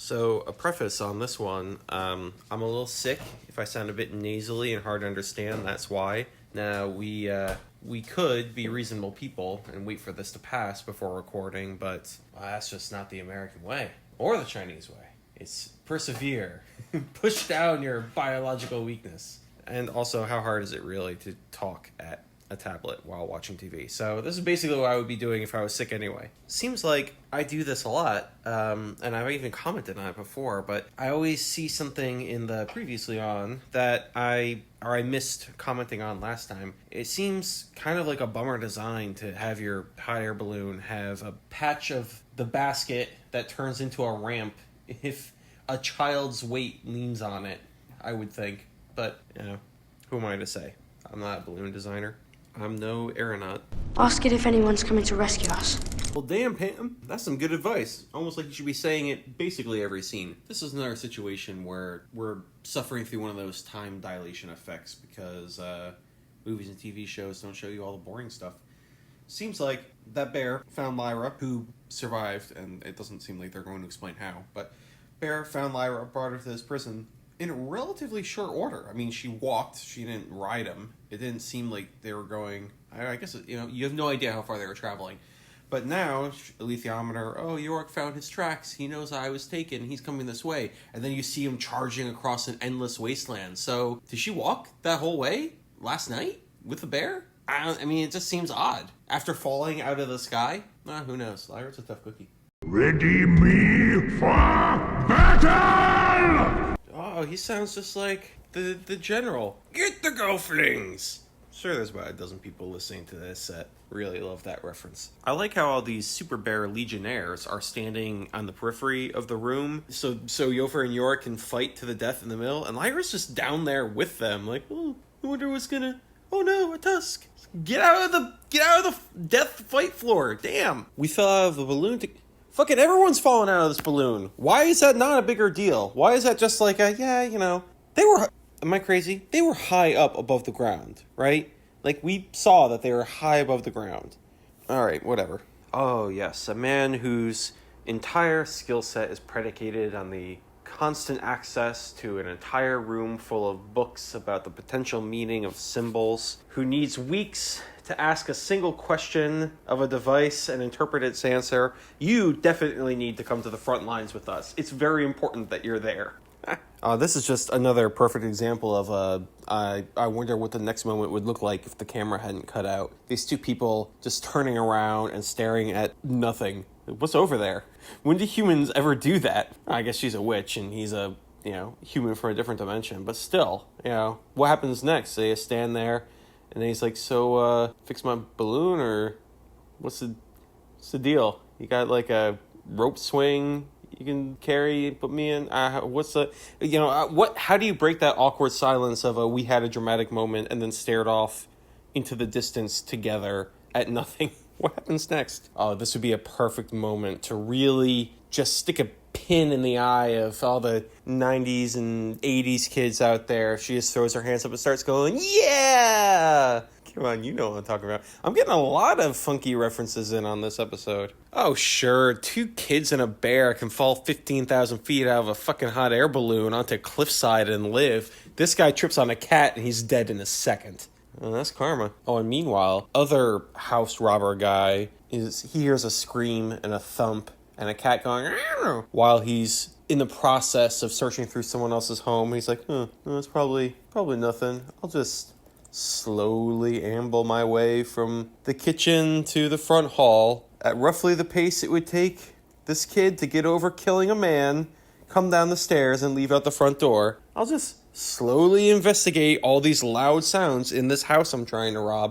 So, a preface on this one. I'm a little sick. If I sound a bit nasally and hard to understand, that's why. Now, we could be reasonable people and wait for this to pass before recording, but that's just not the American way. Or the Chinese way. It's persevere. Push down your biological weakness. And also, how hard is it really to talk at a tablet while watching TV? So this is basically what I would be doing if I was sick anyway. Seems like I do this a lot, and I've even commented on it before, but I always see something in the previously on that I missed commenting on last time. It seems kind of like a bummer design to have your hot air balloon have a patch of the basket that turns into a ramp if a child's weight leans on it, I would think. But, who am I to say? I'm not a balloon designer. I'm no aeronaut. Ask it if anyone's coming to rescue us. Well, damn, Pam. That's some good advice. Almost like you should be saying it basically every scene. This is another situation where we're suffering through one of those time dilation effects because movies and TV shows don't show you all the boring stuff. Seems like that bear found Lyra, who survived, and it doesn't seem like they're going to explain how, but Bear found Lyra, brought her to this prison in relatively short order. I mean, she walked, she didn't ride him. It didn't seem like they were going, I guess, you have no idea how far they were traveling. But now, alethiometer, York found his tracks. He knows I was taken. He's coming this way. And then you see him charging across an endless wasteland. So, did she walk that whole way last night with the bear? I mean, it just seems odd. After falling out of the sky? Who knows? Lyra's a tough cookie. Ready me for battle! Oh, he sounds just like the general. Get the Gelflings! Sure, there's about a dozen people listening to this that really love that reference. I like how all these super bear legionnaires are standing on the periphery of the room, so Yofer and York can fight to the death in the middle, and Lyra's just down there with them, like, I wonder what's gonna. Oh no, a tusk! Get out of the death fight floor! Damn! We fell out of the balloon. Fucking everyone's falling out of this balloon. Why is that not a bigger deal? Why is that just like they were, am I crazy? They were high up above the ground, right? Like, we saw that they were high above the ground. Alright, whatever. Oh, yes, a man whose entire skill set is predicated on the constant access to an entire room full of books about the potential meaning of symbols, who needs weeks to ask a single question of a device and interpret its answer. You definitely need to come to the front lines with us. It's very important that you're there. This is just another perfect example of I wonder what the next moment would look like if the camera hadn't cut out. These two people just turning around and staring at nothing. What's over there? When do humans ever do that? I guess she's a witch and he's a, human from a different dimension. But still, what happens next? They stand there and then he's like, so, fix my balloon, or what's the deal? You got like a rope swing you can carry, put me in? What's the, how do you break that awkward silence of we had a dramatic moment and then stared off into the distance together at nothing? What happens next? Oh, this would be a perfect moment to really just stick a pin in the eye of all the 90s and 80s kids out there. She just throws her hands up and starts going, yeah! Come on, you know what I'm talking about. I'm getting a lot of funky references in on this episode. Oh, sure, 2 kids and a bear can fall 15,000 feet out of a fucking hot air balloon onto a cliffside and live. This guy trips on a cat and he's dead in a second. Well, that's karma. Oh, and meanwhile, other house robber guy, he hears a scream and a thump and a cat going, "Arr!" While he's in the process of searching through someone else's home. He's like, it's probably nothing. I'll just slowly amble my way from the kitchen to the front hall at roughly the pace it would take this kid to get over killing a man, come down the stairs, and leave out the front door. I'll just slowly investigate all these loud sounds in this house I'm trying to rob.